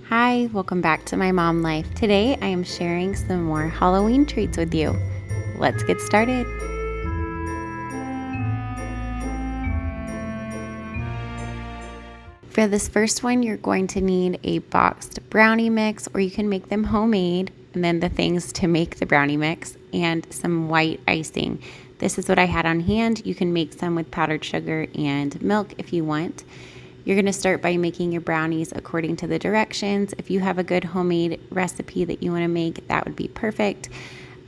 Hi, welcome back to My Mom Life. Today I am sharing some more Halloween treats with you. Let's get started. For this first one, you're going to need a boxed brownie mix, or you can make them homemade, and then the things to make the brownie mix, and some white icing. This is what I had on hand. You can make some with powdered sugar and milk if you want. You're going to start by making your brownies according to the directions. If you have a good homemade recipe that you want to make, that would be perfect.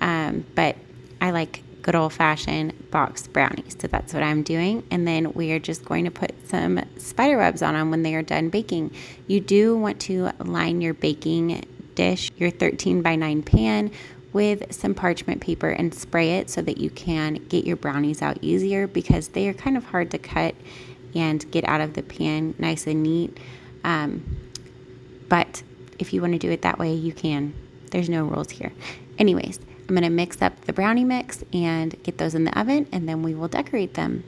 But I like good old-fashioned boxed brownies, so that's what I'm doing. And then we are just going to put some spider webs on them when they are done baking. You do want to line your baking dish, your 13 by 9 pan, with some parchment paper and spray it so that you can get your brownies out easier, because they are kind of hard to cut and get out of the pan nice and neat. But if you want to do it that way, you can. There's no rules here. Anyways, I'm going to mix up the brownie mix and get those in the oven, and then we will decorate them.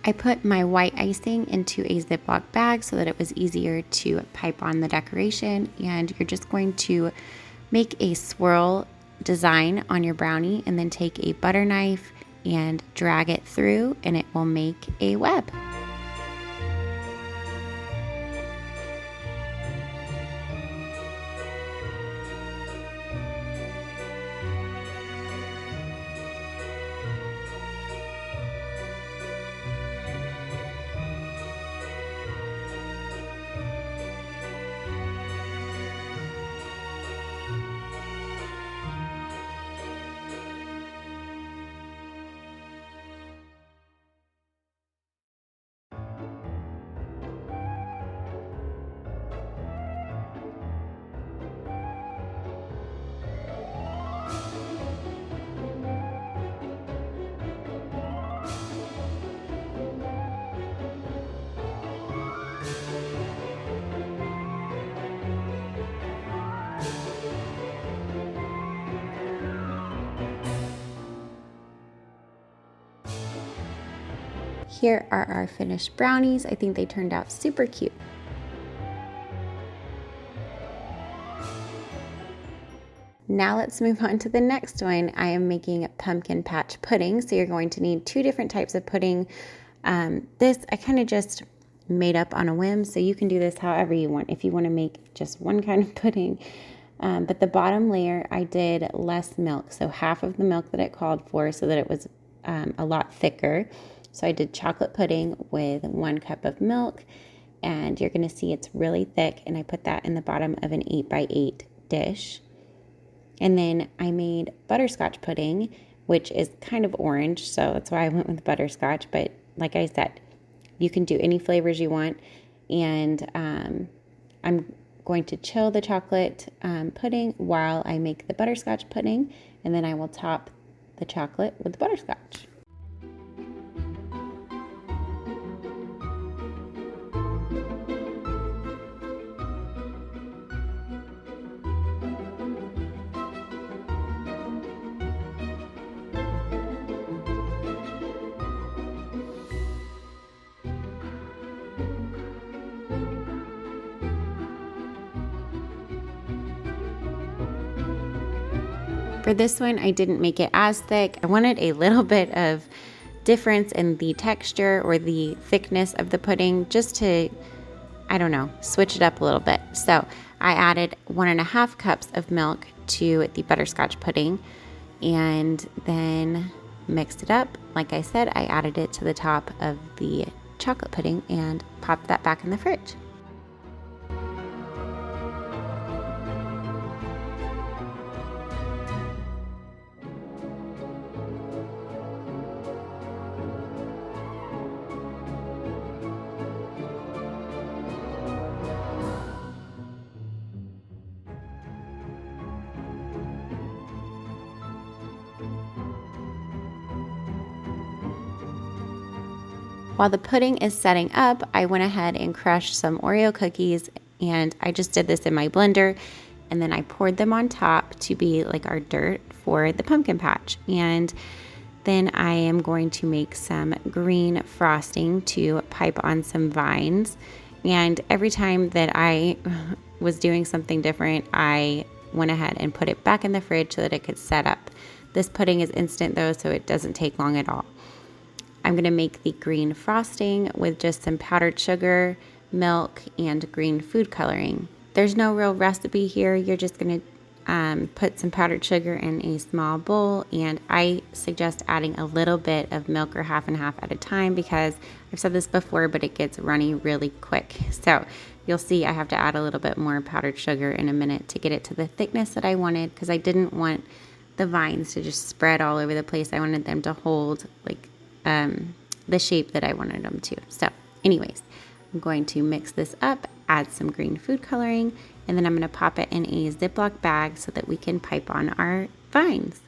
I put my white icing into a Ziploc bag so that it was easier to pipe on the decoration, and you're just going to make a swirl design on your brownie and then take a butter knife and drag it through, and it will make a web. Here are our finished brownies. I think they turned out super cute. Now let's move on to the next one. I am making pumpkin patch pudding. So you're going to need 2 different types of pudding. This I kind of just made up on a whim, so you can do this however you want. If you want to make just one kind of pudding. But the bottom layer, I did less milk. So half of the milk that it called for, so that it was a lot thicker. So I did chocolate pudding with 1 cup of milk, and you're going to see it's really thick, and I put that in the bottom of an 8 by 8 dish. And then I made butterscotch pudding, which is kind of orange, so that's why I went with butterscotch. But like I said, you can do any flavors you want. And I'm going to chill the chocolate pudding while I make the butterscotch pudding, and then I will top the chocolate with the butterscotch. For this one, I didn't make it as thick. I wanted a little bit of difference in the texture or the thickness of the pudding, just to, I don't know, switch it up a little bit. So I added 1.5 cups of milk to the butterscotch pudding, and then mixed it up. Like I said, I added it to the top of the chocolate pudding and popped that back in the fridge. While the pudding is setting up, I went ahead and crushed some Oreo cookies, and I just did this in my blender, and then I poured them on top to be like our dirt for the pumpkin patch. And then I am going to make some green frosting to pipe on some vines. And every time that I was doing something different, I went ahead and put it back in the fridge so that it could set up. This pudding is instant though, so it doesn't take long at all. I'm going to make the green frosting with just some powdered sugar, milk, and green food coloring. There's no real recipe here. You're just going to put some powdered sugar in a small bowl, and I suggest adding a little bit of milk or half and half at a time because I've said this before, but it gets runny really quick. So you'll see I have to add a little bit more powdered sugar in a minute to get it to the thickness that I wanted, because I didn't want the vines to just spread all over the place. I wanted them to hold like the shape that I wanted them to. So anyways, I'm going to mix this up, add some green food coloring, and then I'm going to pop it in a Ziploc bag so that we can pipe on our vines.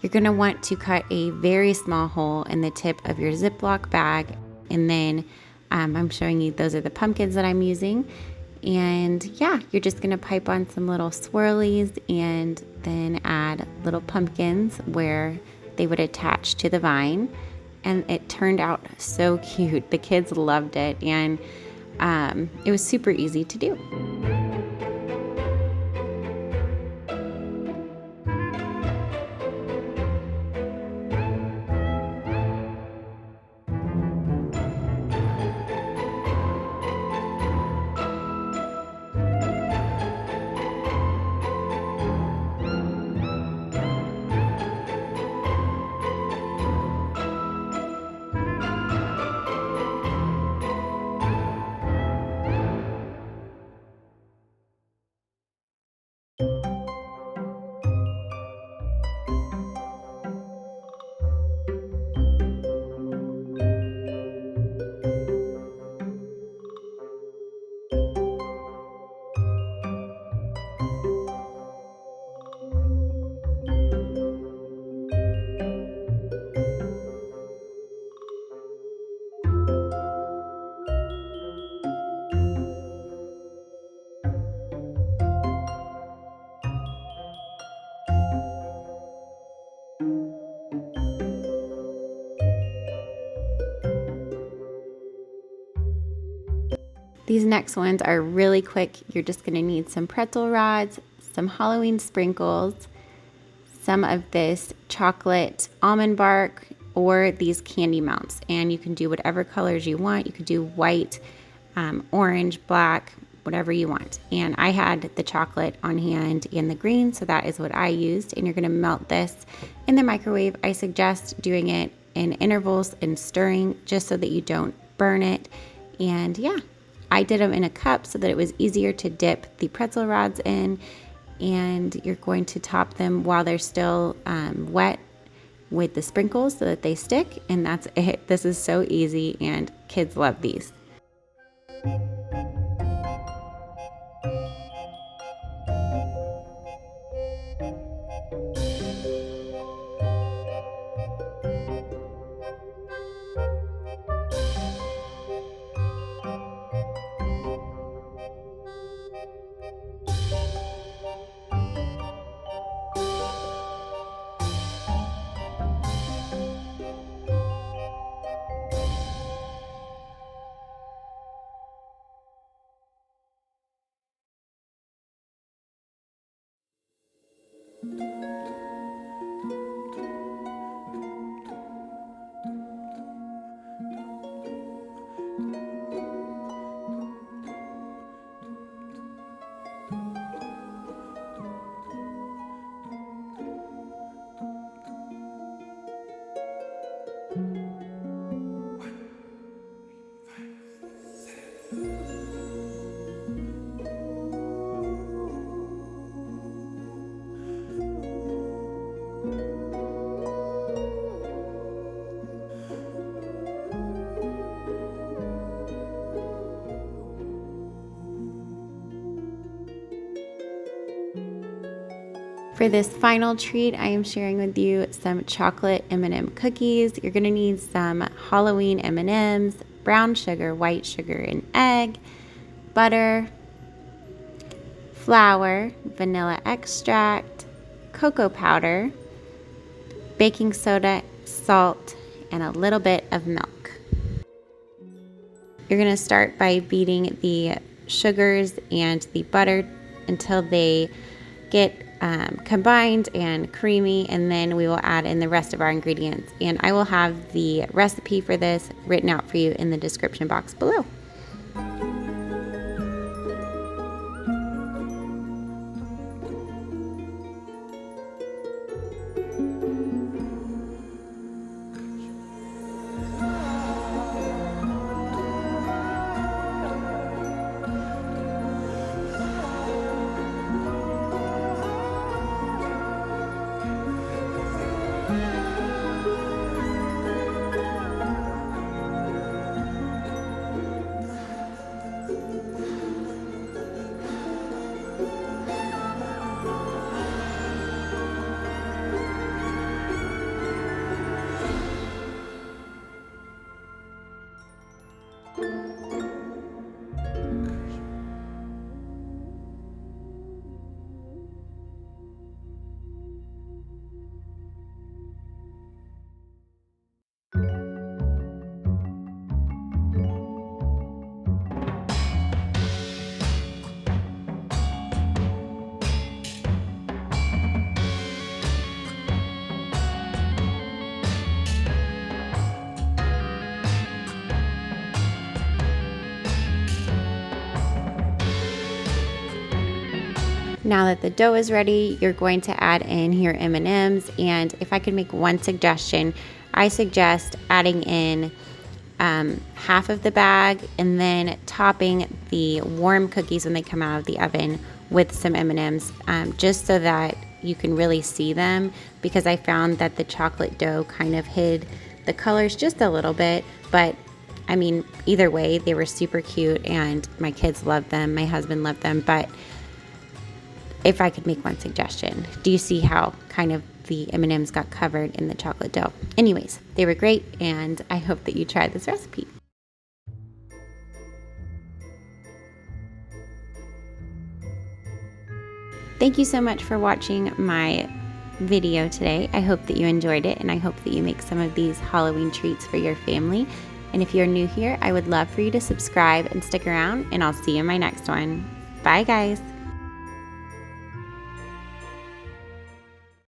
You're going to want to cut a very small hole in the tip of your Ziploc bag, and then I'm showing you those are the pumpkins that I'm using. And yeah, you're just going to pipe on some little swirlies and then add little pumpkins where they would attach to the vine. And it turned out so cute. The kids loved it, and it was super easy to do. These next ones are really quick. You're just going to need some pretzel rods, some Halloween sprinkles, some of this chocolate almond bark, or these candy mounts. And you can do whatever colors you want. You could do white, orange, black, whatever you want. And I had the chocolate on hand and the green, so that is what I used. And you're going to melt this in the microwave. I suggest doing it in intervals and stirring just so that you don't burn it. And yeah, I did them in a cup so that it was easier to dip the pretzel rods in, and you're going to top them while they're still wet with the sprinkles so that they stick, and that's it. This is so easy, and kids love these. For this final treat, I am sharing with you some chocolate M&M cookies. You're gonna need some Halloween M&Ms, brown sugar, white sugar, and egg, butter, flour, vanilla extract, cocoa powder, baking soda, salt, and a little bit of milk. You're gonna start by beating the sugars and the butter until they get combined and creamy, and then we will add in the rest of our ingredients. And I will have the recipe for this written out for you in the description box below. Now that the dough is ready, you're going to add in your M&Ms, and if I could make one suggestion, I suggest adding in half of the bag and then topping the warm cookies when they come out of the oven with some M&Ms, just so that you can really see them, because I found that the chocolate dough kind of hid the colors just a little bit. But I mean, either way, they were super cute and my kids loved them, my husband loved them. But if I could make one suggestion, do you see how kind of the M&Ms got covered in the chocolate dough? Anyways, they were great, and I hope that you try this recipe. Thank you so much for watching my video today. I hope that you enjoyed it, and I hope that you make some of these Halloween treats for your family. And if you're new here, I would love for you to subscribe and stick around, and I'll see you in my next one. Bye, guys.